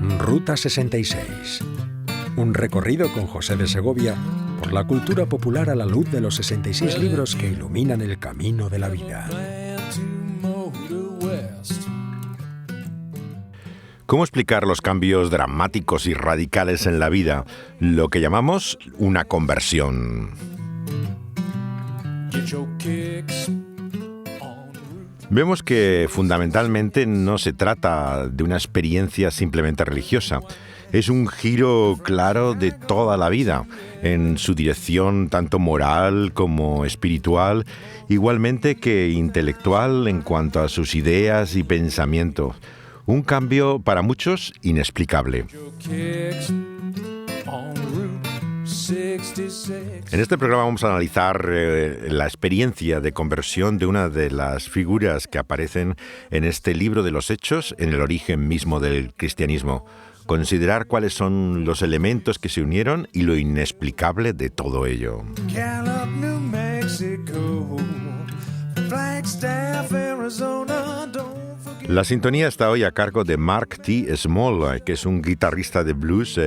Ruta 66. Un recorrido con José de Segovia por la cultura popular a la luz de los 66 libros que iluminan el camino de la vida. ¿Cómo explicar los cambios dramáticos y radicales en la vida? Lo que llamamos una conversión. Vemos que fundamentalmente no se trata de una experiencia simplemente religiosa. Es un giro claro de toda la vida, en su dirección tanto moral como espiritual, igualmente que intelectual en cuanto a sus ideas y pensamientos. Un cambio para muchos inexplicable. En este programa vamos a analizar la experiencia de conversión de una de las figuras que aparecen en este libro de los Hechos, en el origen mismo del cristianismo. Considerar cuáles son los elementos que se unieron y lo inexplicable de todo ello. Gallup, New Mexico, Flagstaff, Arizona, la sintonía está hoy a cargo de Mark T. Small, que es un guitarrista de blues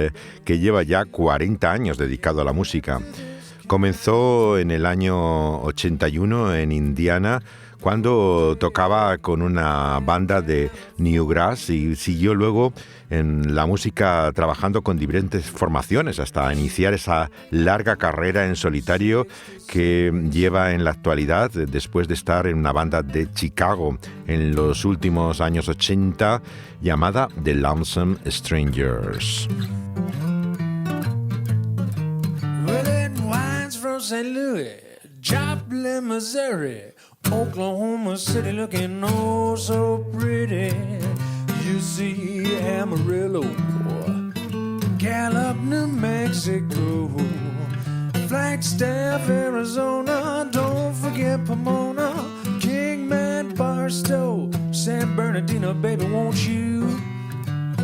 que lleva ya 40 años dedicado a la música. Comenzó en el año 81 en Indiana, cuando tocaba con una banda de newgrass y siguió luego en la música trabajando con diferentes formaciones hasta iniciar esa larga carrera en solitario que lleva en la actualidad después de estar en una banda de Chicago en los últimos años 80 llamada The Lonesome Strangers. Well, it winds from St. Louis, Joplin, Missouri, Oklahoma City looking oh so pretty. You see Amarillo, Gallup, New Mexico, Flagstaff, Arizona. Don't forget Pomona, Kingman, Barstow, San Bernardino. Baby, won't you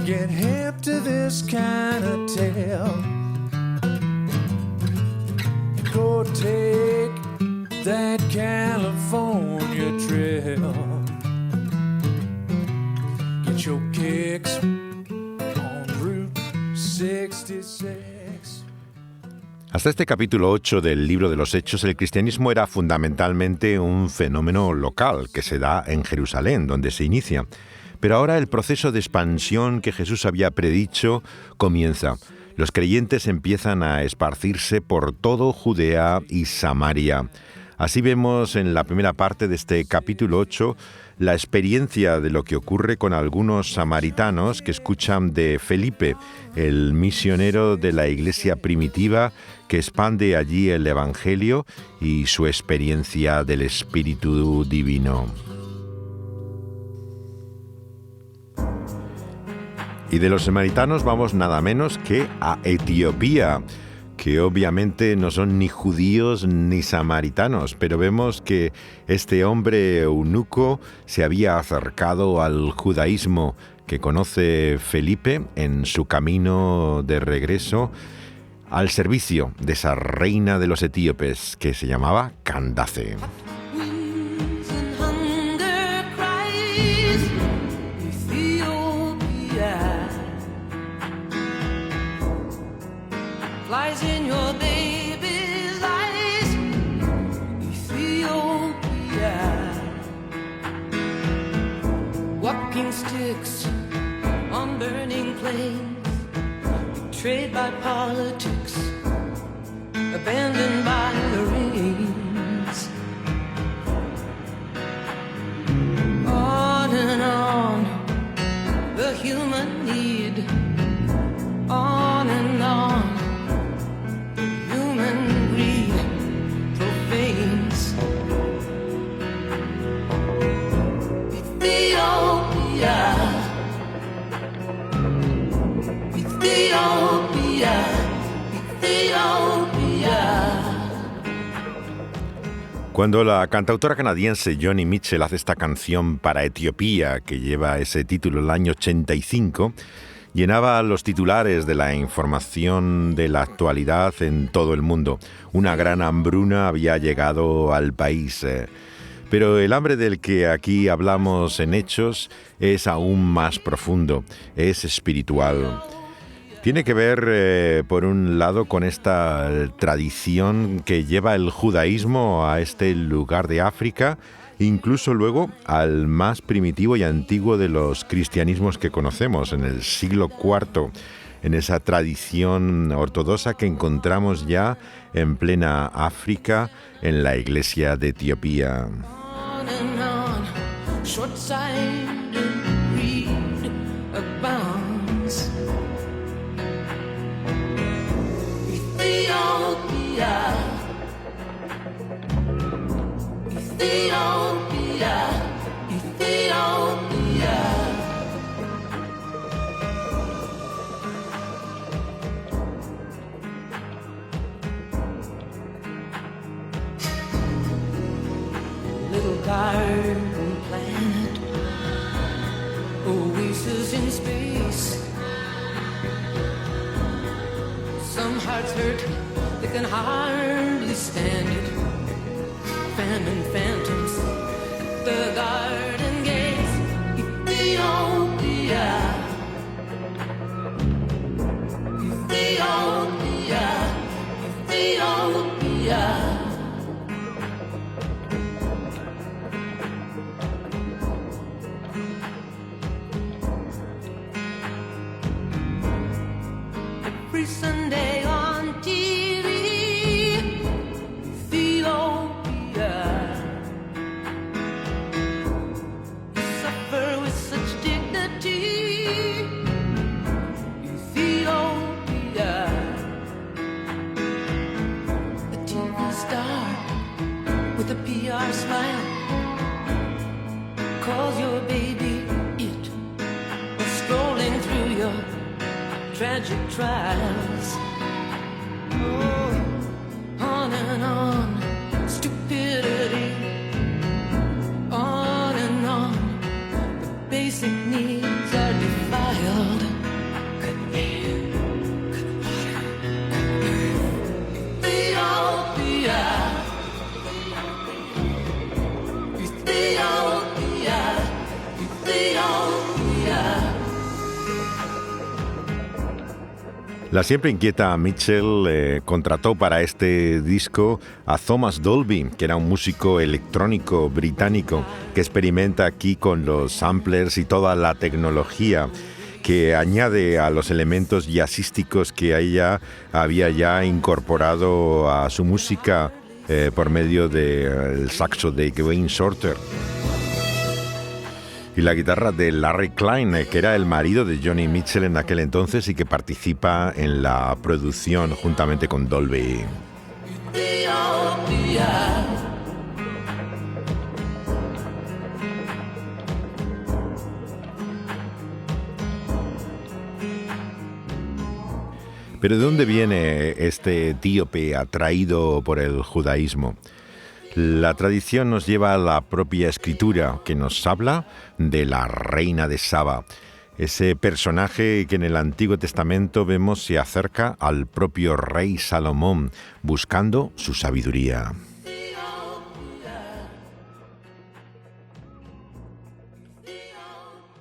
get hip to this kind of tale? Go take that California trail. Get your kicks on Route 66. Hasta este capítulo 8 del libro de los Hechos, el cristianismo era fundamentalmente un fenómeno local que se da en Jerusalén, donde se inicia. Pero ahora el proceso de expansión que Jesús había predicho comienza. Los creyentes empiezan a esparcirse por todo Judea y Samaria. Así vemos en la primera parte de este capítulo 8 la experiencia de lo que ocurre con algunos samaritanos que escuchan de Felipe, el misionero de la iglesia primitiva que expande allí el evangelio y su experiencia del Espíritu Divino. Y de los samaritanos vamos nada menos que a Etiopía, que obviamente no son ni judíos ni samaritanos, pero vemos que este hombre eunuco se había acercado al judaísmo que conoce Felipe en su camino de regreso al servicio de esa reina de los etíopes que se llamaba Candace. Lies in your baby's eyes, Ethiopia. Walking sticks on burning plains, betrayed by politics, abandoned by the rains. On and on, the human need. On and on. Cuando la cantautora canadiense Joni Mitchell hace esta canción para Etiopía, que lleva ese título el año 85, llenaba los titulares de la información de la actualidad en todo el mundo. Una gran hambruna había llegado al país. Pero el hambre del que aquí hablamos en Hechos es aún más profundo, es espiritual. Tiene que ver, por un lado, con esta tradición que lleva el judaísmo a este lugar de África, incluso luego al más primitivo y antiguo de los cristianismos que conocemos, en el siglo IV, en esa tradición ortodoxa que encontramos ya en plena África, en la iglesia de Etiopía. On and on, short-sighted greed abounds. Ethiopia, Ethiopia, Ethiopia. Little garden planet, oasis in space. Some hearts hurt, they can hardly stand it. Fanning phantoms at the garden gates. Ethiopia, Ethiopia, Ethiopia. Every Sunday on TV, Ethiopia. You suffer with such dignity, Ethiopia. The TV star with a PR smile calls your baby it, was strolling through your tragic trials. Oh, on and on, stupidity. On and on, the basic needs are defiled. Good air, good water, good earth. Ethiopia, Ethiopia, Ethiopia. La siempre inquieta Mitchell contrató para este disco a Thomas Dolby, que era un músico electrónico británico que experimenta aquí con los samplers y toda la tecnología que añade a los elementos jazzísticos que ella había ya incorporado a su música por medio del saxo de Wayne Shorter. Y la guitarra de Larry Klein, que era el marido de Johnny Mitchell en aquel entonces y que participa en la producción juntamente con Dolby. Pero ¿de dónde viene este etíope atraído por el judaísmo? La tradición nos lleva a la propia escritura, que nos habla de la reina de Saba, ese personaje que en el Antiguo Testamento vemos se acerca al propio rey Salomón, buscando su sabiduría.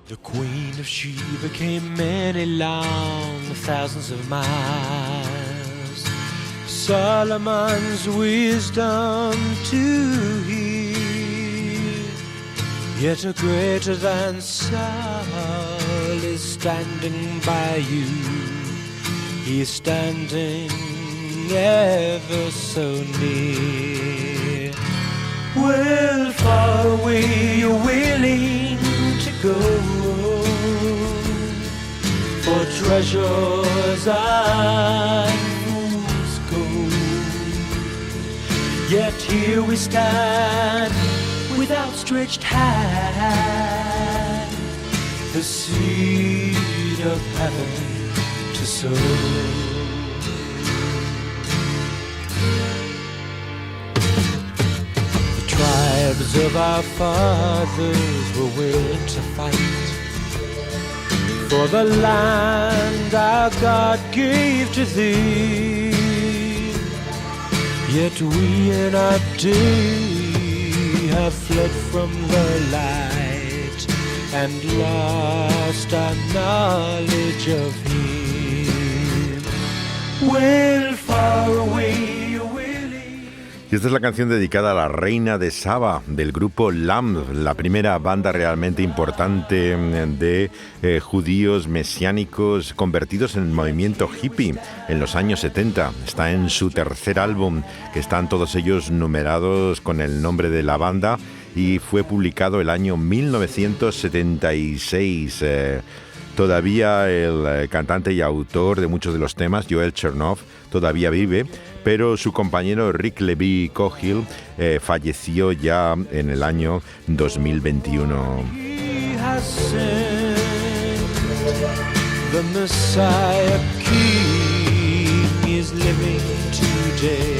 The Queen of Sheba came many long thousands of miles. Solomon's wisdom to hear, yet a greater than Saul is standing by you. He is standing ever so near. Well, far away you're willing to go for treasures and fool's gold. Yet here we stand with outstretched hand, the seed of heaven to sow. Tribes of our fathers were willing to fight for the land our God gave to thee. Yet we in our day have fled from the light and lost our knowledge of Him. Well, far away you will. Y esta es la canción dedicada a la reina de Saba del grupo Lamb, la primera banda realmente importante de judíos mesiánicos convertidos en el movimiento hippie en los años 70. Está en su tercer álbum, que están todos ellos numerados con el nombre de la banda, y fue publicado el año 1976. Todavía el cantante y autor de muchos de los temas, Joel Chernoff, todavía vive, pero su compañero Rick Levi Cogill falleció ya en el año 2021. The Messiah King is living today.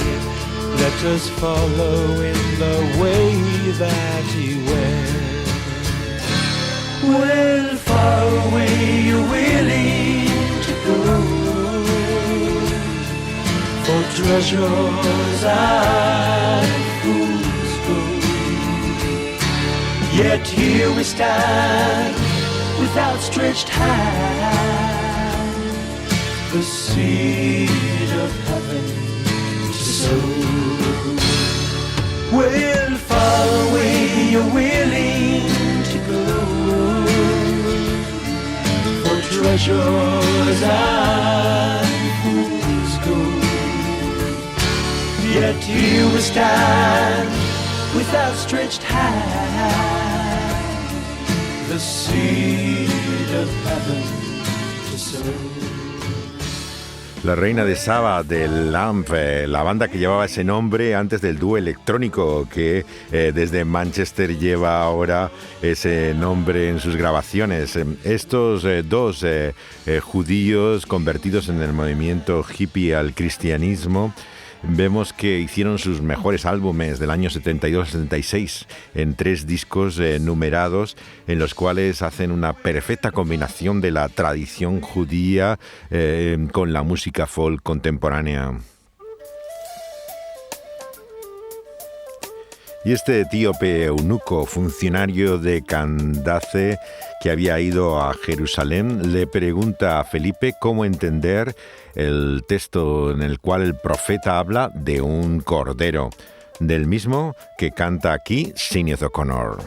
Let us follow in the way that He went. Well, far away you're willing to go for treasures and fool's gold. Yet here we stand with outstretched hand, the seed of heaven to sow. Well, far away you're willing to go for treasures and fool's gold. Yet here we stand with outstretched hand, the seed of heaven to sow. La reina de Saba del Lamb, la banda que llevaba ese nombre antes del dúo electrónico que desde Manchester lleva ahora ese nombre en sus grabaciones. Estos dos judíos convertidos en el movimiento hippie al cristianismo, vemos que hicieron sus mejores álbumes del año 72-76 en 3 discos numerados, en los cuales hacen una perfecta combinación de la tradición judía con la música folk contemporánea. Y este etíope eunuco, funcionario de Candace, que había ido a Jerusalén, le pregunta a Felipe cómo entender el texto en el cual el profeta habla de un cordero, del mismo que canta aquí Sinead O'Connor.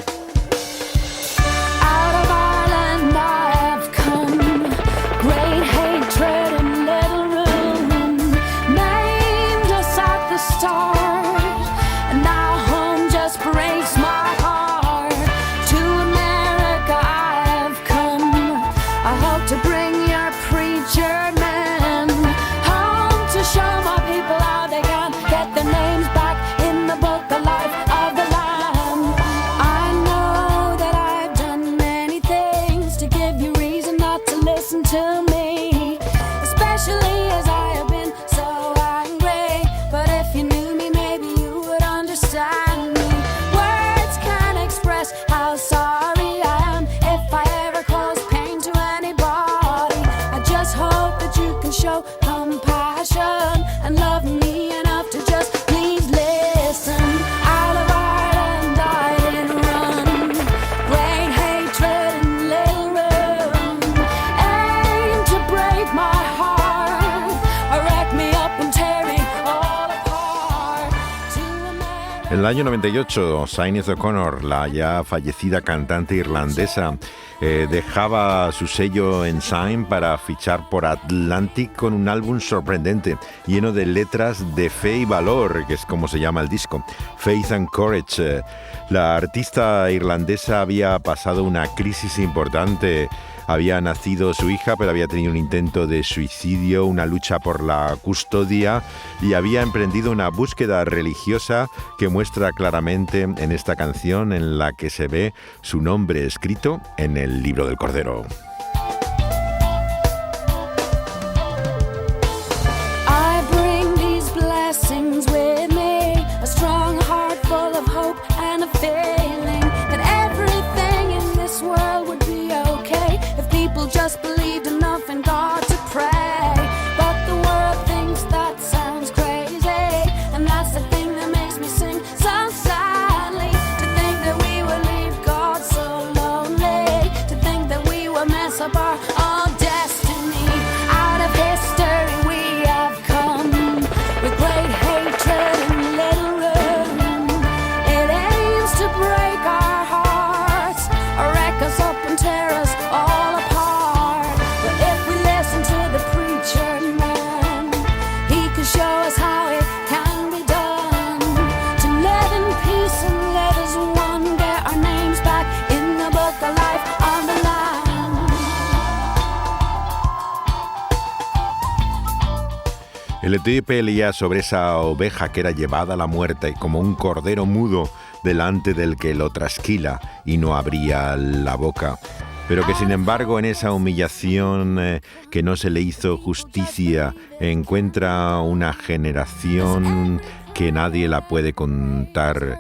En el año 98, Sinead O'Connor, la ya fallecida cantante irlandesa, dejaba su sello Ensign para fichar por Atlantic con un álbum sorprendente, lleno de letras de fe y valor, que es como se llama el disco, Faith and Courage. La artista irlandesa había pasado una crisis importante. Había nacido su hija, pero había tenido un intento de suicidio, una lucha por la custodia, y había emprendido una búsqueda religiosa que muestra claramente en esta canción, en la que se ve su nombre escrito en el libro del Cordero. I bring these blessings with me, a strong heart full of hope and a feeling that everything in this world would be okay if people just believed enough in God to pray. But the world thinks that sounds crazy, and that's the thing that makes me sing so sadly, to El etíope leía sobre esa oveja que era llevada a la muerte como un cordero mudo delante del que lo trasquila y no abría la boca. Pero que sin embargo en esa humillación que no se le hizo justicia encuentra una generación que nadie la puede contar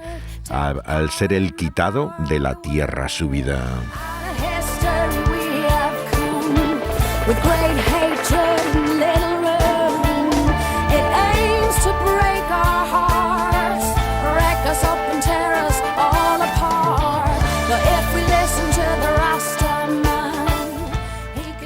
al ser el quitado de la tierra su vida.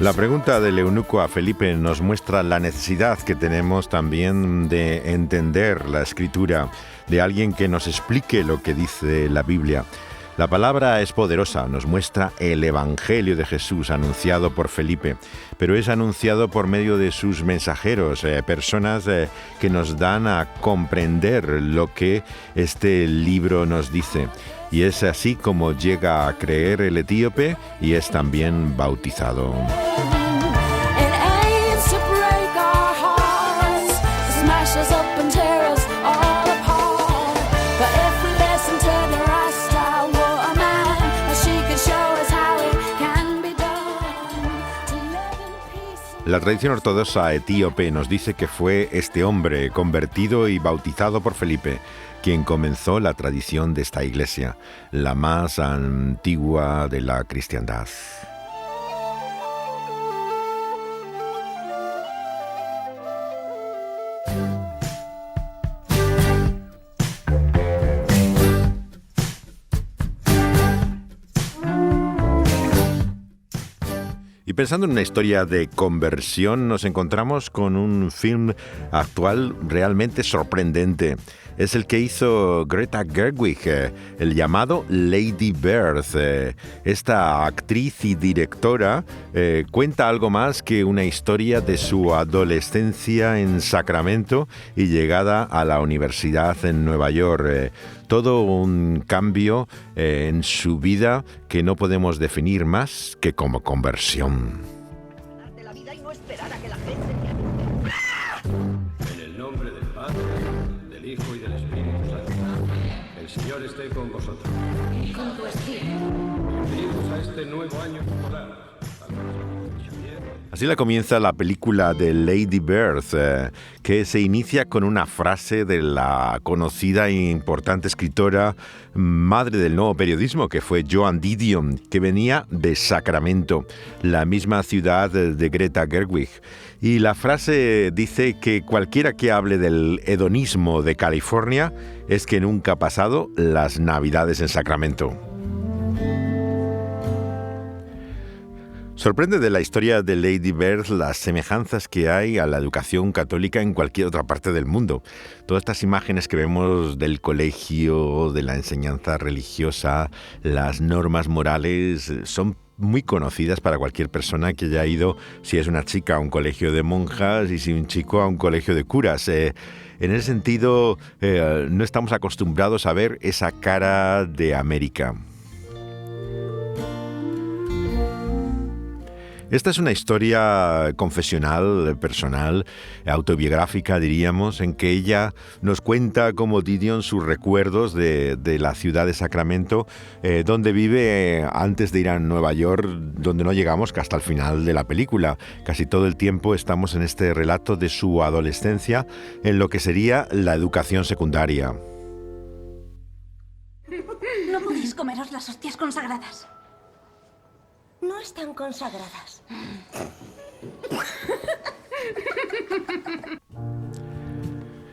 La pregunta del eunuco a Felipe nos muestra la necesidad que tenemos también de entender la escritura, de alguien que nos explique lo que dice la Biblia. La palabra es poderosa, nos muestra el Evangelio de Jesús anunciado por Felipe, pero es anunciado por medio de sus mensajeros, personas que nos dan a comprender lo que este libro nos dice. Y es así como llega a creer el etíope y es también bautizado. La tradición ortodoxa etíope nos dice que fue este hombre convertido y bautizado por Felipe quien comenzó la tradición de esta iglesia, la más antigua de la cristiandad. Y pensando en una historia de conversión, nos encontramos con un film actual realmente sorprendente. Es el que hizo Greta Gerwig, el llamado Lady Bird. Esta actriz y directora cuenta algo más que una historia de su adolescencia en Sacramento y llegada a la universidad en Nueva York. Todo un cambio en su vida que no podemos definir más que como conversión. En el nombre del Padre, del Hijo y del Espíritu Santo. El Señor esté con vosotros. Y con tu espíritu. Bienvenidos a este nuevo año escolar. Así la comienza la película de Lady Bird, que se inicia con una frase de la conocida e importante escritora, madre del nuevo periodismo, que fue Joan Didion, que venía de Sacramento, la misma ciudad de Greta Gerwig. Y la frase dice que cualquiera que hable del hedonismo de California es que nunca ha pasado las Navidades en Sacramento. Sorprende de la historia de Lady Bird las semejanzas que hay a la educación católica en cualquier otra parte del mundo. Todas estas imágenes que vemos del colegio, de la enseñanza religiosa, las normas morales, son muy conocidas para cualquier persona que haya ido, si es una chica, a un colegio de monjas y si un chico a un colegio de curas. En ese sentido, no estamos acostumbrados a ver esa cara de América. Esta es una historia confesional, personal, autobiográfica, diríamos, en que ella nos cuenta como Didion sus recuerdos de la ciudad de Sacramento, donde vive antes de ir a Nueva York, donde no llegamos hasta el final de la película. Casi todo el tiempo estamos en este relato de su adolescencia, en lo que sería la educación secundaria. No podéis comeros las hostias consagradas. No están consagradas.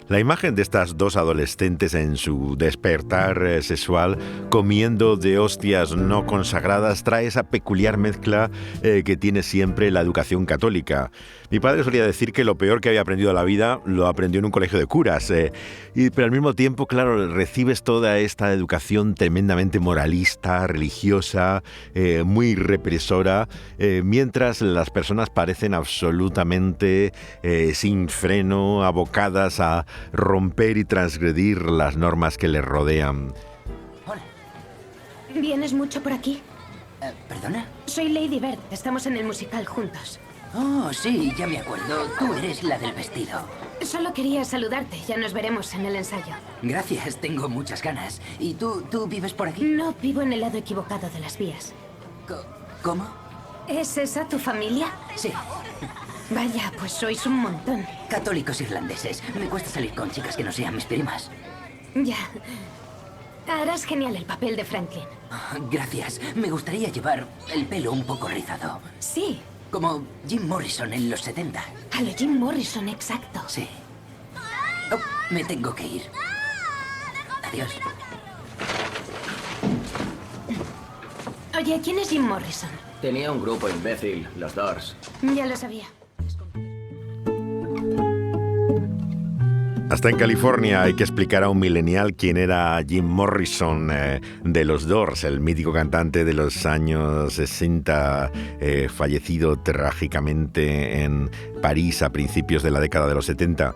La imagen de estas dos adolescentes en su despertar sexual comiendo de hostias no consagradas trae esa peculiar mezcla que tiene siempre la educación católica. Mi padre solía decir que lo peor que había aprendido en la vida lo aprendió en un colegio de curas. Pero al mismo tiempo, claro, recibes toda esta educación tremendamente moralista, religiosa, muy represora, mientras las personas parecen absolutamente sin freno, abocadas a romper y transgredir las normas que les rodean. Hola. ¿Vienes mucho por aquí? ¿Perdona? Soy Lady Bird. Estamos en el musical juntos. Oh, sí, ya me acuerdo. Tú eres la del vestido. Solo quería saludarte. Ya nos veremos en el ensayo. Gracias, tengo muchas ganas. ¿Y tú vives por aquí? No, vivo en el lado equivocado de las vías. ¿Cómo? ¿Es esa tu familia? Sí, Vaya, pues sois un montón. católicos irlandeses. Me cuesta salir con chicas que no sean mis primas. Ya. Harás genial el papel de Franklin. Gracias. Me gustaría llevar el pelo un poco rizado. Sí, Como Jim Morrison en los 70. a lo Jim Morrison, exacto. Sí. Oh, me tengo que ir. Adiós. Oye, ¿quién es Jim Morrison? Tenía un grupo imbécil, los Doors. Ya lo sabía. Hasta en California hay que explicar a un millennial quién era Jim Morrison de los Doors, el mítico cantante de los años 60, fallecido trágicamente en París a principios de la década de los 70.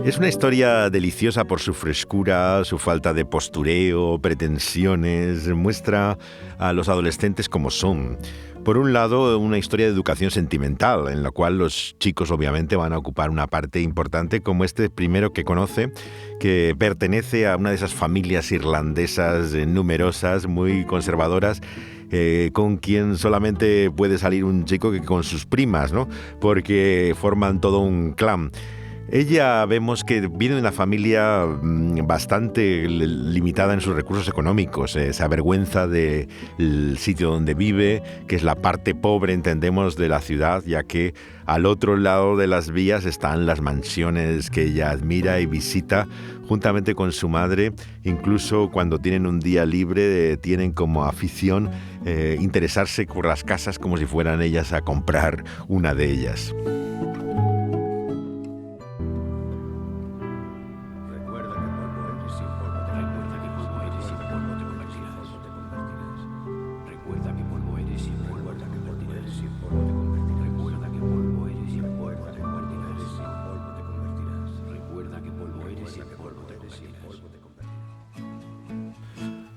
Es una historia deliciosa por su frescura, su falta de postureo, pretensiones, muestra a los adolescentes como son. Por un lado, una historia de educación sentimental, en la cual los chicos obviamente van a ocupar una parte importante, como este primero que conoce, que pertenece a una de esas familias irlandesas numerosas, muy conservadoras, con quien solamente puede salir un chico que con sus primas, ¿no? Porque forman todo un clan. Ella vemos que viene de una familia bastante limitada en sus recursos económicos, se avergüenza del sitio donde vive, que es la parte pobre, entendemos, de la ciudad, ya que al otro lado de las vías están las mansiones que ella admira y visita juntamente con su madre. Incluso cuando tienen un día libre tienen como afición interesarse por las casas como si fueran ellas a comprar una de ellas.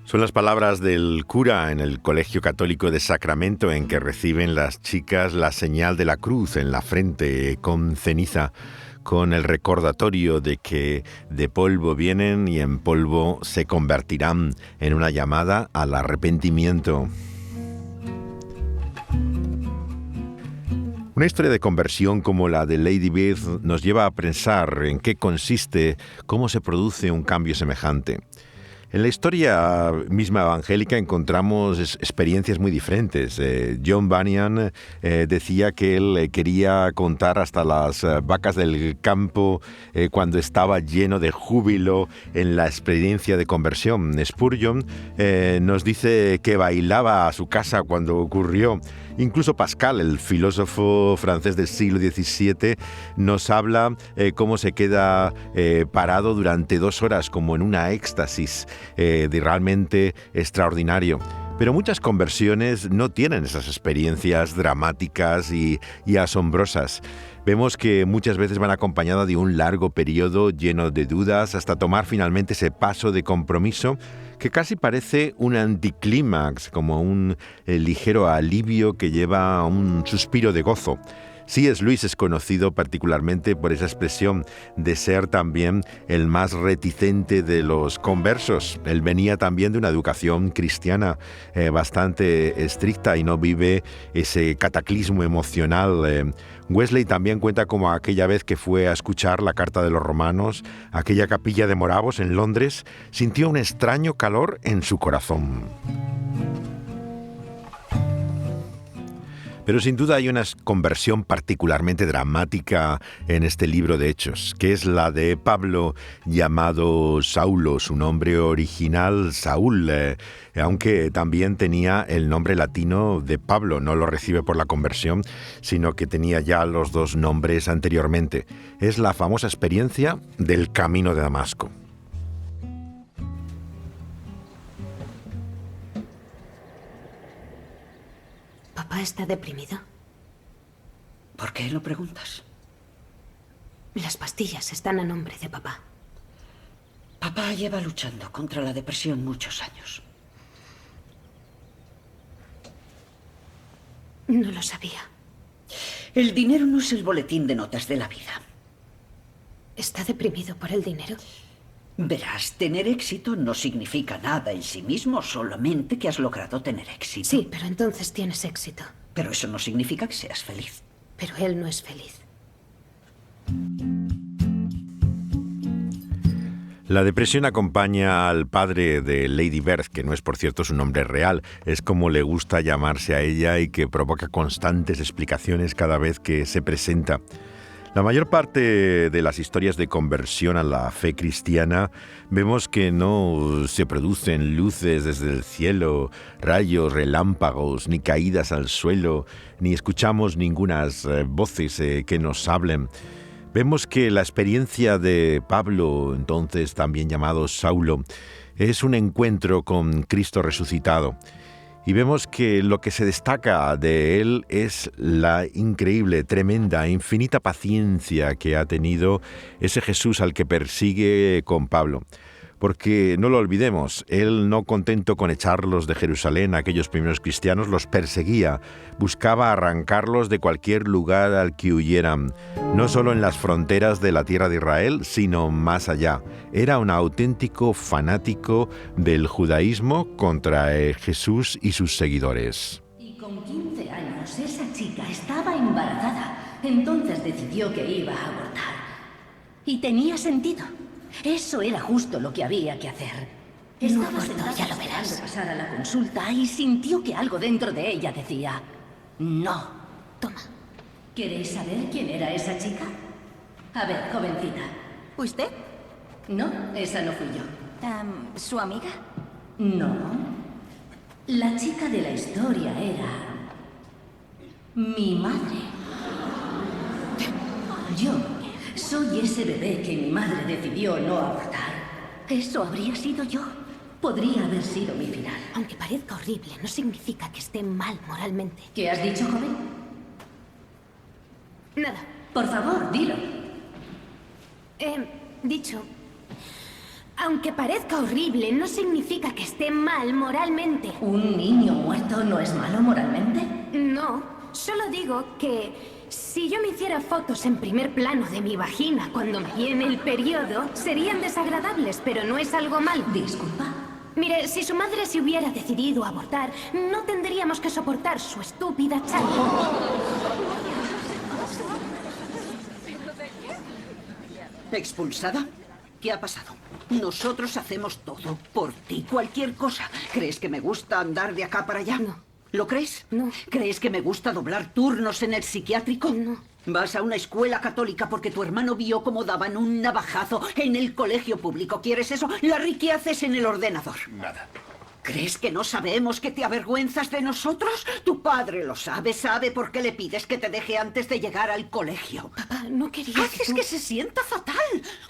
Son las palabras del cura en el Colegio Católico de Sacramento, en que reciben las chicas la señal de la cruz en la frente con ceniza, con el recordatorio de que de polvo vienen y en polvo se convertirán, en una llamada al arrepentimiento. Una historia de conversión como la de Lady Beth nos lleva a pensar en qué consiste, cómo se produce un cambio semejante. En la historia misma evangélica encontramos experiencias muy diferentes. John Bunyan decía que él quería contar hasta las vacas del campo cuando estaba lleno de júbilo en la experiencia de conversión. Spurgeon nos dice que bailaba a su casa cuando ocurrió. Incluso Pascal, el filósofo francés del siglo XVII, nos habla cómo se queda parado durante 2 horas como en una éxtasis de realmente extraordinario. Pero muchas conversiones no tienen esas experiencias dramáticas y asombrosas. Vemos que muchas veces van acompañadas de un largo periodo lleno de dudas hasta tomar finalmente ese paso de compromiso que casi parece un anticlímax, como un ligero alivio que lleva a un suspiro de gozo. C.S. Lewis es conocido particularmente por esa expresión de ser también el más reticente de los conversos. Él venía también de una educación cristiana bastante estricta y no vive ese cataclismo emocional. Wesley también cuenta como aquella vez que fue a escuchar la Carta de los Romanos, aquella capilla de Moravos en Londres, sintió un extraño calor en su corazón. Pero sin duda hay una conversión particularmente dramática en este libro de Hechos, que es la de Pablo llamado Saulo, su nombre original Saúl, aunque también tenía el nombre latino de Pablo. No lo recibe por la conversión, sino que tenía ya los 2 nombres anteriormente. Es la famosa experiencia del Camino de Damasco. ¿Papá está deprimido? ¿Por qué lo preguntas? Las pastillas están a nombre de papá. Papá lleva luchando contra la depresión muchos años. No lo sabía. El dinero no es el boletín de notas de la vida. ¿Está deprimido por el dinero? Verás, tener éxito no significa nada en sí mismo, solamente que has logrado tener éxito. Sí, pero entonces tienes éxito. Pero eso no significa que seas feliz. Pero él no es feliz. La depresión acompaña al padre de Lady Bird, que no es por cierto su nombre real, es como le gusta llamarse a ella y que provoca constantes explicaciones cada vez que se presenta. La mayor parte de las historias de conversión a la fe cristiana vemos que no se producen luces desde el cielo, rayos, relámpagos, ni caídas al suelo, ni escuchamos ningunas voces que nos hablen. Vemos que la experiencia de Pablo, entonces también llamado Saulo, es un encuentro con Cristo resucitado. Y vemos que lo que se destaca de él es la increíble, tremenda, infinita paciencia que ha tenido ese Jesús al que persigue con Pablo. Porque no lo olvidemos, él, no contento con echarlos de Jerusalén, a aquellos primeros cristianos, los perseguía, buscaba arrancarlos de cualquier lugar al que huyeran, no solo en las fronteras de la tierra de Israel, sino más allá. Era un auténtico fanático del judaísmo contra Jesús y sus seguidores. Y con 15 años esa chica estaba embarazada, entonces decidió que iba a abortar. Y tenía sentido. Eso era justo lo que había que hacer. Estaba sentada, ya lo verás, pasar a la consulta y sintió que algo dentro de ella decía: no. Toma. ¿Queréis saber quién era esa chica? A ver, jovencita. ¿Usted? No, esa no fui yo. ¿Su amiga? No. La chica de la historia era mi madre. Yo soy ese bebé que mi madre decidió no abortar. Eso habría sido yo. Podría haber sido mi final. Aunque parezca horrible, no significa que esté mal moralmente. ¿Qué has dicho, joven? Nada. Por favor, dilo. He dicho... Aunque parezca horrible, no significa que esté mal moralmente. ¿Un niño muerto no es malo moralmente? No, solo digo que... Si yo me hiciera fotos en primer plano de mi vagina cuando me viene el periodo, serían desagradables, pero no es algo malo. Disculpa. Mire, si su madre se hubiera decidido abortar, no tendríamos que soportar su estúpida charla. ¿Expulsada? ¿Qué ha pasado? Nosotros hacemos todo por ti, cualquier cosa. ¿Crees que me gusta andar de acá para allá? No. ¿Lo crees? No. ¿Crees que me gusta doblar turnos en el psiquiátrico? No. Vas a una escuela católica porque tu hermano vio cómo daban un navajazo en el colegio público. ¿Quieres eso? Larry, ¿qué haces en el ordenador? Nada. ¿Crees que no sabemos que te avergüenzas de nosotros? Tu padre lo sabe, sabe por qué le pides que te deje antes de llegar al colegio. Papá, no quería Haces que se sienta fatal.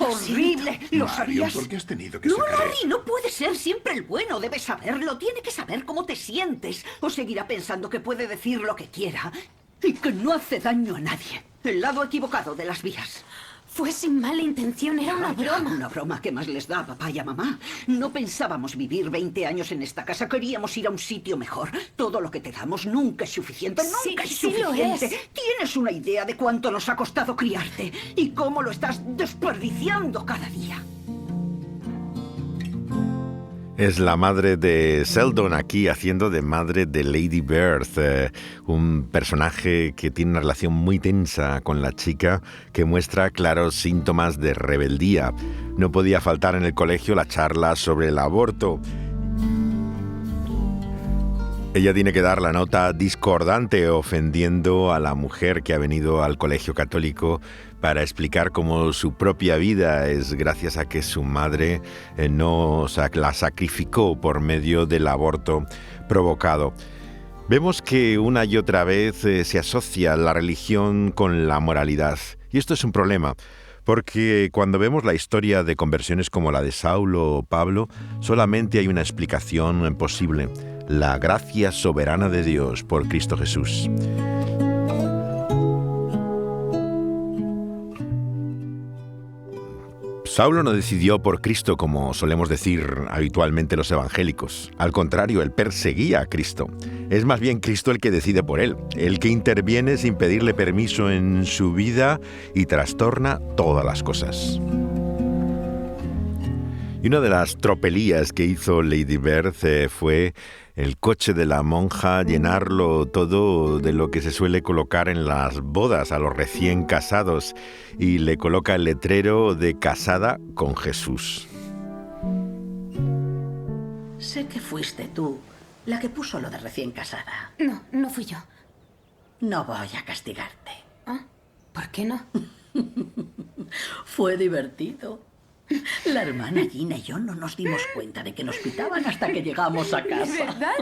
Lo Horrible. ¿Lo sabías? ¿Por qué has tenido que No, sacar Larry, no puede ser siempre el bueno. Debe saberlo. Tiene que saber cómo te sientes. O seguirá pensando que puede decir lo que quiera y que no hace daño a nadie. El lado equivocado de las vías. Fue sin mala intención, era una broma. Una broma. ¿Qué más les da a papá y a mamá? No pensábamos vivir 20 años en esta casa. Queríamos ir a un sitio mejor. Todo lo que te damos nunca es suficiente. Nunca es sí lo suficiente. es. ¿Tienes una idea de cuánto nos ha costado criarte? ¿Y cómo lo estás desperdiciando cada día? Es la madre de Seldon aquí haciendo de madre de Lady Bird, un personaje que tiene una relación muy tensa con la chica que muestra claros síntomas de rebeldía. No podía faltar en el colegio la charla sobre el aborto. Ella tiene que dar la nota discordante ofendiendo a la mujer que ha venido al colegio católico para explicar cómo su propia vida es gracias a que su madre la sacrificó por medio del aborto provocado. Vemos que una y otra vez se asocia la religión con la moralidad. Y esto es un problema, porque cuando vemos la historia de conversiones como la de Saulo o Pablo, solamente hay una explicación posible: la gracia soberana de Dios por Cristo Jesús. Saulo no decidió por Cristo, como solemos decir habitualmente los evangélicos. Al contrario, él perseguía a Cristo. Es más bien Cristo el que decide por él, el que interviene sin pedirle permiso en su vida y trastorna todas las cosas. Y una de las tropelías que hizo Lady Bird fue el coche de la monja, llenarlo todo de lo que se suele colocar en las bodas a los recién casados, y le coloca el letrero de casada con Jesús. Sé que fuiste tú la que puso lo de recién casada. No, no fui yo. No voy a castigarte. ¿Ah? ¿Por qué no? Fue divertido. La hermana Gina y yo no nos dimos cuenta de que nos pitaban hasta que llegamos a casa. ¿Verdad?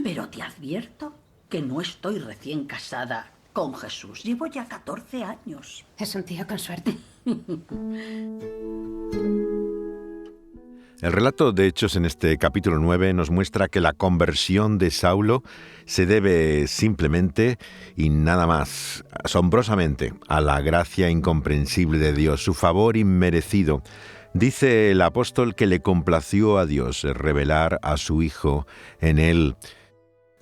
Pero te advierto que no estoy recién casada con Jesús. Llevo ya 14 años. Es un tío con suerte. El relato de Hechos en este capítulo 9 nos muestra que la conversión de Saulo se debe simplemente y nada más, asombrosamente, a la gracia incomprensible de Dios, su favor inmerecido. Dice el apóstol que le complació a Dios revelar a su Hijo en él.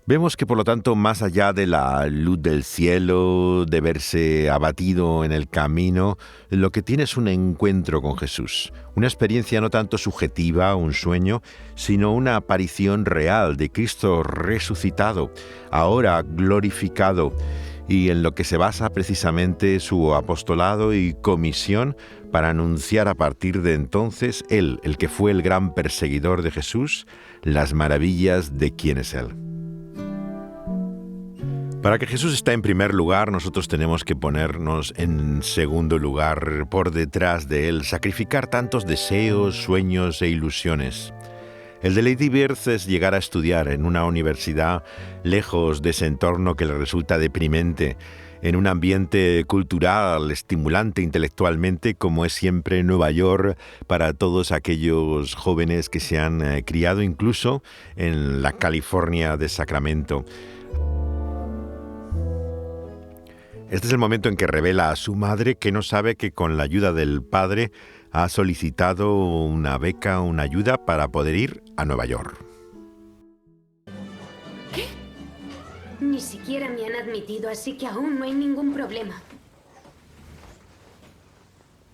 Vemos que, por lo tanto, más allá de la luz del cielo, de verse abatido en el camino, lo que tiene es un encuentro con Jesús. Una experiencia no tanto subjetiva, un sueño, sino una aparición real de Cristo resucitado, ahora glorificado, y en lo que se basa precisamente su apostolado y comisión para anunciar a partir de entonces, él, el que fue el gran perseguidor de Jesús, las maravillas de quién es él. Para que Jesús esté en primer lugar, nosotros tenemos que ponernos en segundo lugar, por detrás de Él, sacrificar tantos deseos, sueños e ilusiones. El de Lady Bird es llegar a estudiar en una universidad lejos de ese entorno que le resulta deprimente, en un ambiente cultural, estimulante intelectualmente, como es siempre Nueva York para todos aquellos jóvenes que se han criado incluso en la California de Sacramento. Este es el momento en que revela a su madre que no sabe que con la ayuda del padre ha solicitado una beca, una ayuda para poder ir a Nueva York. ¿Qué? Ni siquiera me han admitido, así que aún no hay ningún problema.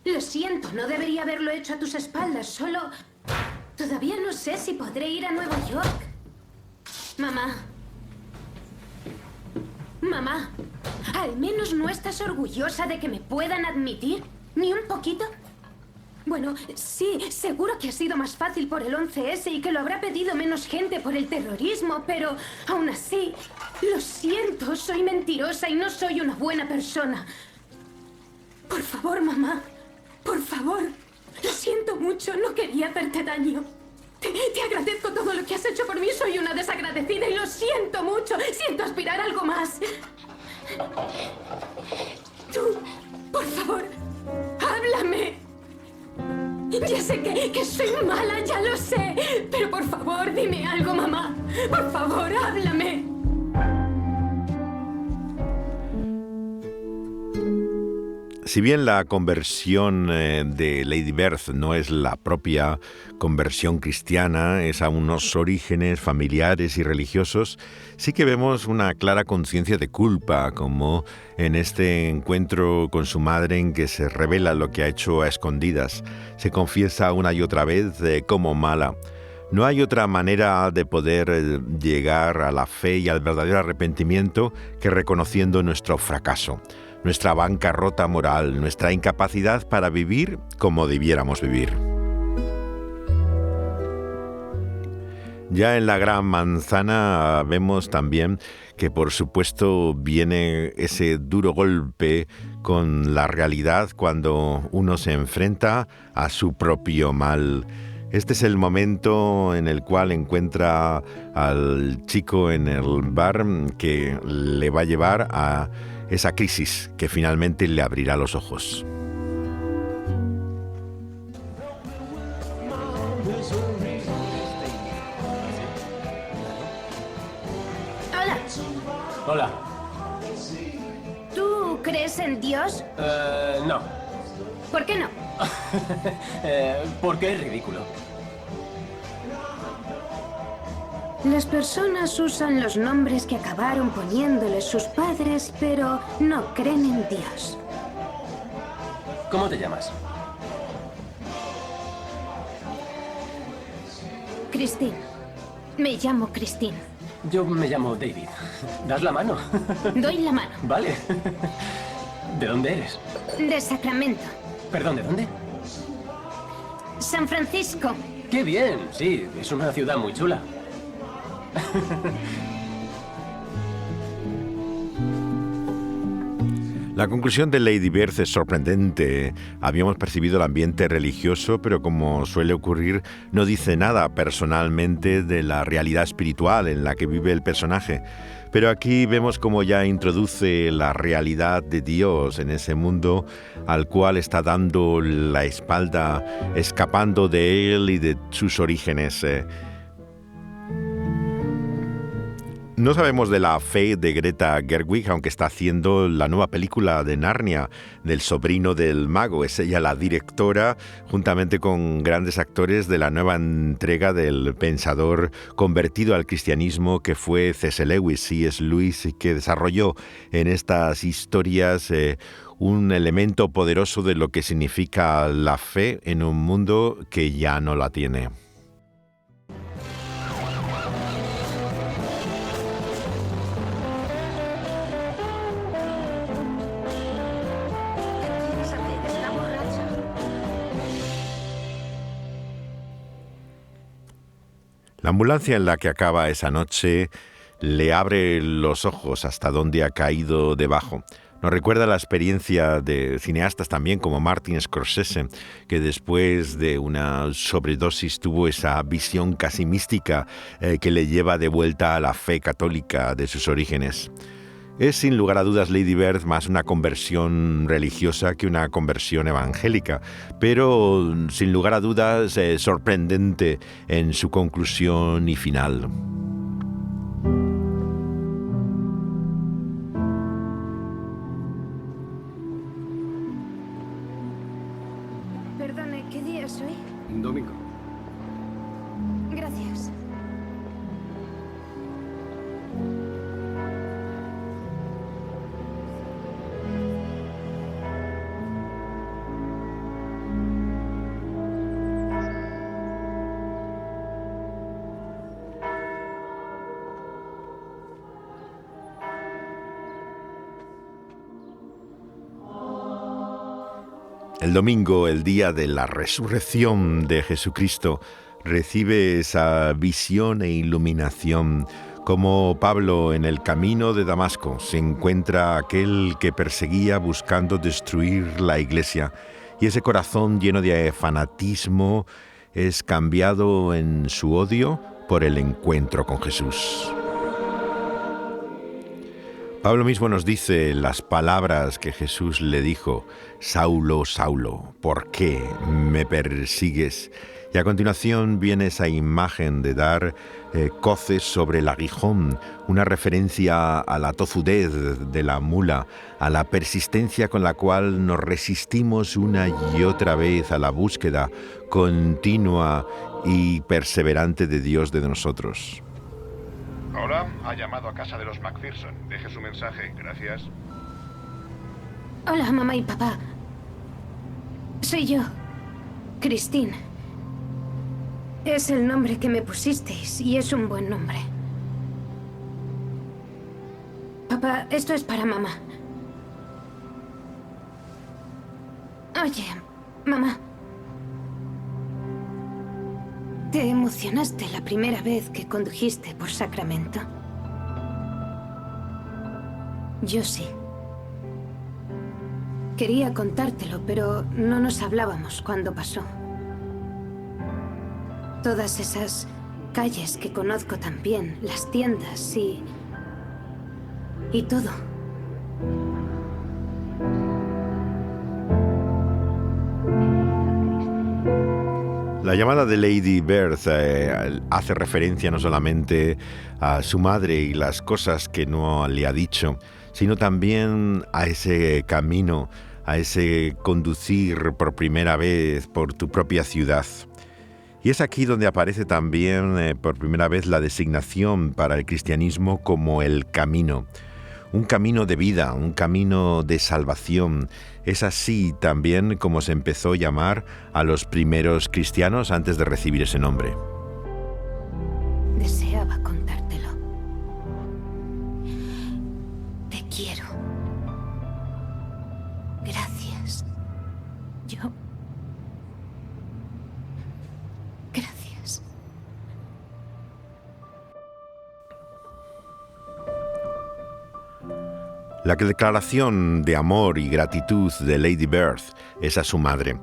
Lo siento, no debería haberlo hecho a tus espaldas, solo... Todavía no sé si podré ir a Nueva York. Mamá. Mamá, ¿al menos no estás orgullosa de que me puedan admitir? ¿Ni un poquito? Bueno, sí, seguro que ha sido más fácil por el 11S y que lo habrá pedido menos gente por el terrorismo, pero aún así, lo siento, soy mentirosa y no soy una buena persona. Por favor, mamá, por favor, lo siento mucho, no quería hacerte daño. Te agradezco todo lo que has hecho por mí. Soy una desagradecida y lo siento mucho. Siento aspirar a algo más. Tú, por favor, háblame. Ya sé que soy mala, ya lo sé. Pero por favor, dime algo, mamá. Por favor, háblame. Si bien la conversión de Lady Bird no es la propia conversión cristiana, es a unos orígenes familiares y religiosos, sí que vemos una clara conciencia de culpa, como en este encuentro con su madre en que se revela lo que ha hecho a escondidas. Se confiesa una y otra vez como mala. No hay otra manera de poder llegar a la fe y al verdadero arrepentimiento que reconociendo nuestro fracaso, nuestra bancarrota moral, nuestra incapacidad para vivir como debiéramos vivir. Ya en la Gran Manzana vemos también que por supuesto viene ese duro golpe con la realidad cuando uno se enfrenta a su propio mal. Este es el momento en el cual encuentra al chico en el bar que le va a llevar a esa crisis que finalmente le abrirá los ojos. Hola. Hola. ¿Tú crees en Dios? No. ¿Por qué no? Porque es ridículo. Las personas usan los nombres que acabaron poniéndoles sus padres, pero no creen en Dios. ¿Cómo te llamas? Christine. Me llamo Christine. Yo me llamo David. ¿Das la mano? Doy la mano. Vale. ¿De dónde eres? De Sacramento. Perdón, ¿de dónde? San Francisco. ¡Qué bien! Sí, es una ciudad muy chula. La conclusión de Lady Bird es sorprendente. Habíamos percibido el ambiente religioso, pero como suele ocurrir, no dice nada personalmente de la realidad espiritual en la que vive el personaje. Pero aquí vemos cómo ya introduce la realidad de Dios en ese mundo al cual está dando la espalda, escapando de él y de sus orígenes. No sabemos de la fe de Greta Gerwig, aunque está haciendo la nueva película de Narnia, del sobrino del mago. Es ella la directora, juntamente con grandes actores de la nueva entrega del pensador convertido al cristianismo que fue C.S. Lewis, C.S. Lewis, y que desarrolló en estas historias un elemento poderoso de lo que significa la fe en un mundo que ya no la tiene. La ambulancia en la que acaba esa noche le abre los ojos hasta donde ha caído debajo. Nos recuerda la experiencia de cineastas también como Martin Scorsese, que después de una sobredosis tuvo esa visión casi mística que le lleva de vuelta a la fe católica de sus orígenes. Es sin lugar a dudas Lady Bird más una conversión religiosa que una conversión evangélica, pero sin lugar a dudas sorprendente en su conclusión y final. Perdone, ¿qué día es hoy? Domingo. Gracias. El domingo, el día de la resurrección de Jesucristo, recibe esa visión e iluminación. Como Pablo en el camino de Damasco se encuentra a aquel que perseguía buscando destruir la iglesia, y ese corazón lleno de fanatismo es cambiado en su odio por el encuentro con Jesús. Pablo mismo nos dice las palabras que Jesús le dijo: Saulo, Saulo, ¿por qué me persigues? Y a continuación viene esa imagen de dar coces sobre el aguijón, una referencia a la tozudez de la mula, a la persistencia con la cual nos resistimos una y otra vez a la búsqueda continua y perseverante de Dios de nosotros. Hola, ha llamado a casa de los McPherson. Deje su mensaje, gracias. Hola, mamá y papá. Soy yo, Christine. Es el nombre que me pusisteis y es un buen nombre. Papá, esto es para mamá. Oye, mamá. ¿Te emocionaste la primera vez que condujiste por Sacramento? Yo sí. Quería contártelo, pero no nos hablábamos cuando pasó. Todas esas calles que conozco tan bien, las tiendas y todo. La llamada de Lady Bird hace referencia no solamente a su madre y las cosas que no le ha dicho, sino también a ese camino a ese conducir por primera vez por tu propia ciudad. Y es aquí donde aparece también por primera vez la designación para el cristianismo como el camino. Un camino de vida, un camino de salvación. Es así también como se empezó a llamar a los primeros cristianos antes de recibir ese nombre. Deseaba contártelo. Te quiero. Gracias. Gracias. La declaración de amor y gratitud de Lady Bird es a su madre.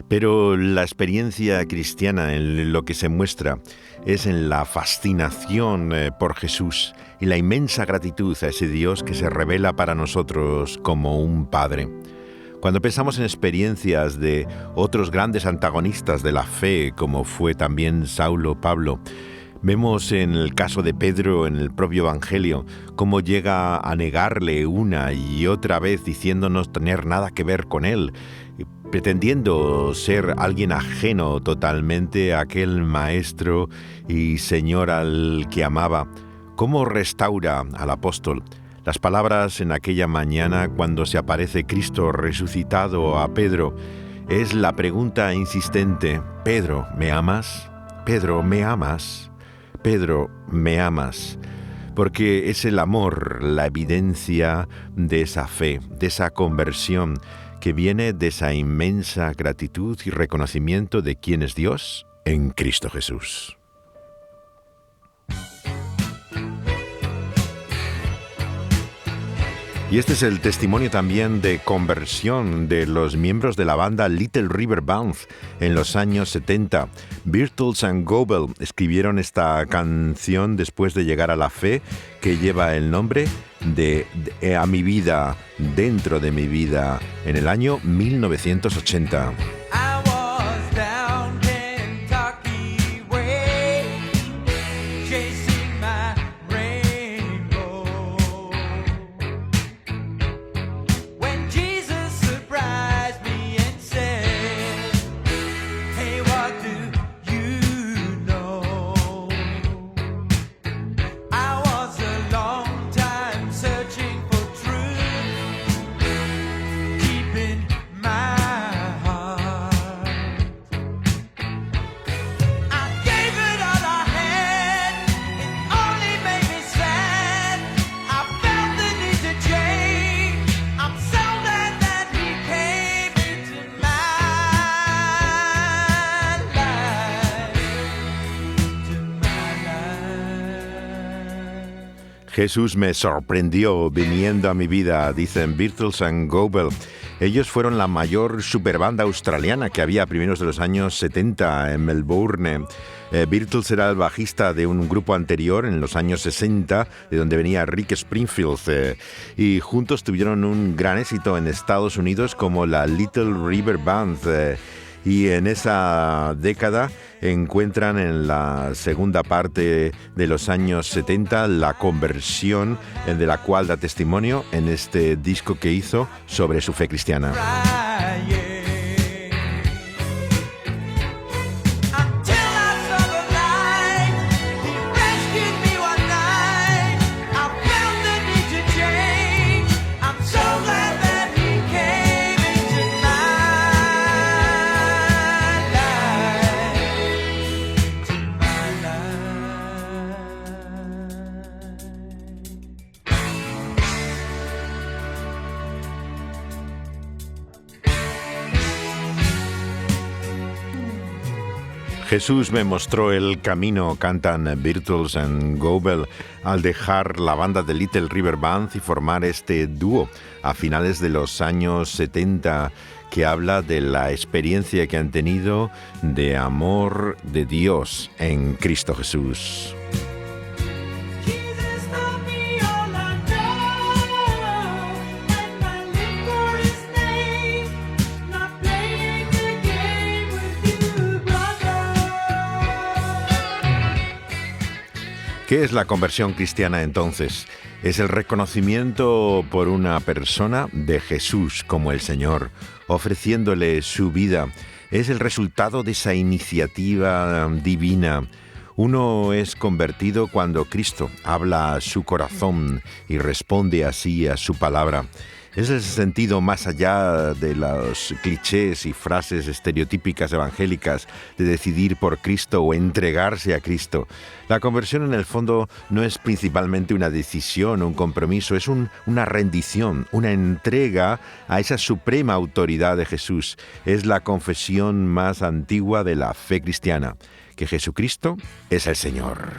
Pero la experiencia cristiana en lo que se muestra es en la fascinación por Jesús y la inmensa gratitud a ese Dios que se revela para nosotros como un Padre. Cuando pensamos en experiencias de otros grandes antagonistas de la fe, como fue también Saulo o Pablo, vemos en el caso de Pedro en el propio Evangelio cómo llega a negarle una y otra vez diciendo no tener nada que ver con él, pretendiendo ser alguien ajeno totalmente a aquel maestro y Señor al que amaba. ¿Cómo restaura al apóstol? Las palabras en aquella mañana cuando se aparece Cristo resucitado a Pedro es la pregunta insistente: Pedro, ¿me amas? Pedro, ¿me amas? Pedro, ¿me amas? Porque es el amor la evidencia de esa fe, de esa conversión que viene de esa inmensa gratitud y reconocimiento de quién es Dios en Cristo Jesús. Y este es el testimonio también de conversión de los miembros de la banda Little River Band en los años 70. Beatles and Goebel escribieron esta canción después de llegar a la fe, que lleva el nombre de A mi vida, dentro de mi vida, en el año 1980. Jesús me sorprendió viniendo a mi vida, dicen Beatles and Goebel. Ellos fueron la mayor superbanda australiana que había a primeros de los años 70 en Melbourne. Beatles era el bajista de un grupo anterior en los años 60, de donde venía Rick Springfield, y juntos tuvieron un gran éxito en Estados Unidos como la Little River Band. Y en esa década encuentran en la segunda parte de los años 70 la conversión de la cual da testimonio en este disco que hizo sobre su fe cristiana. Jesús me mostró el camino, cantan Beatles and Goebel, al dejar la banda de Little River Band y formar este dúo a finales de los años 70, que habla de la experiencia que han tenido de amor de Dios en Cristo Jesús. ¿Qué es la conversión cristiana entonces? Es el reconocimiento por una persona de Jesús como el Señor, ofreciéndole su vida. Es el resultado de esa iniciativa divina. Uno es convertido cuando Cristo habla a su corazón y responde así a su palabra. Es el sentido más allá de los clichés y frases estereotípicas evangélicas de decidir por Cristo o entregarse a Cristo. La conversión en el fondo no es principalmente una decisión o un compromiso, es una rendición, una entrega a esa suprema autoridad de Jesús. Es la confesión más antigua de la fe cristiana, que Jesucristo es el Señor.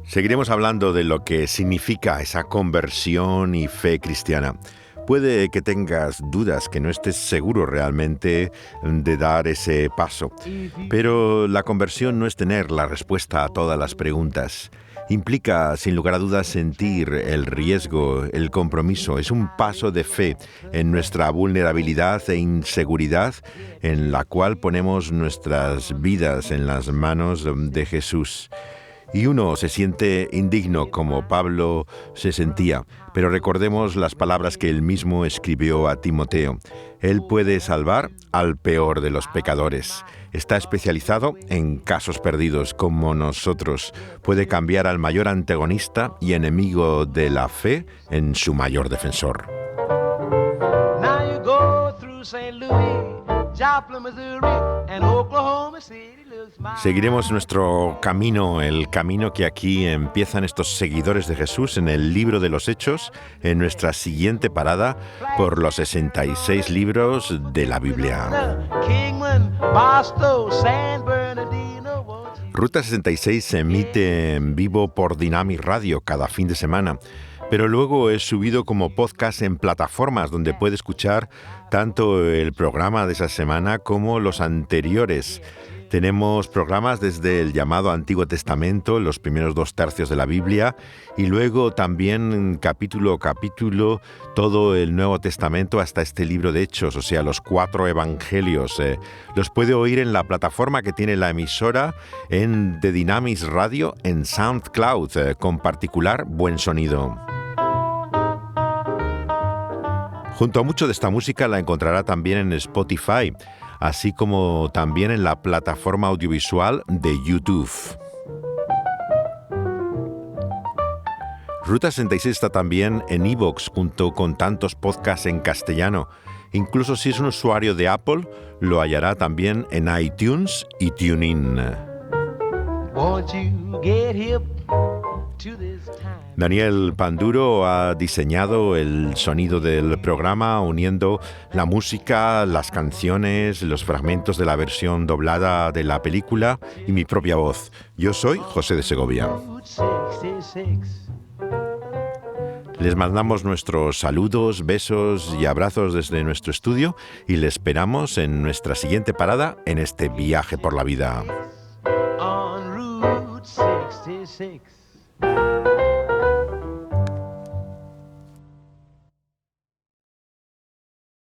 Seguiremos hablando de lo que significa esa conversión y fe cristiana. Puede que tengas dudas, que no estés seguro realmente de dar ese paso, pero la conversión no es tener la respuesta a todas las preguntas. Implica, sin lugar a dudas, sentir el riesgo, el compromiso. Es un paso de fe en nuestra vulnerabilidad e inseguridad, en la cual ponemos nuestras vidas en las manos de Jesús. Y uno se siente indigno como Pablo se sentía, pero recordemos las palabras que él mismo escribió a Timoteo. Él puede salvar al peor de los pecadores. Está especializado en casos perdidos como nosotros. Puede cambiar al mayor antagonista y enemigo de la fe en su mayor defensor. Now you go through St. Louis, Joplin, Missouri, and Oklahoma City. Seguiremos nuestro camino, el camino que aquí empiezan estos seguidores de Jesús en el libro de los Hechos, en nuestra siguiente parada por los 66 libros de la Biblia. Ruta 66 se emite en vivo por Dynamic Radio cada fin de semana, pero luego es subido como podcast en plataformas donde puede escuchar tanto el programa de esa semana como los anteriores. Tenemos programas desde el llamado Antiguo Testamento, los primeros 2 tercios de la Biblia, y luego también capítulo a capítulo todo el Nuevo Testamento hasta este libro de Hechos, o sea, los 4 evangelios. Los puede oír en la plataforma que tiene la emisora en The Dynamics Radio en SoundCloud, con particular buen sonido. Junto a mucho de esta música la encontrará también en Spotify, así como también en la plataforma audiovisual de YouTube. Ruta 66 está también en iVoox junto con tantos podcasts en castellano. Incluso si es un usuario de Apple, lo hallará también en iTunes y TuneIn. Won't you get hip to this time? Daniel Panduro ha diseñado el sonido del programa uniendo la música, las canciones, los fragmentos de la versión doblada de la película y mi propia voz. Yo soy José de Segovia. 66. Les mandamos nuestros saludos, besos y abrazos desde nuestro estudio y les esperamos en nuestra siguiente parada en este viaje por la vida. On Route 66.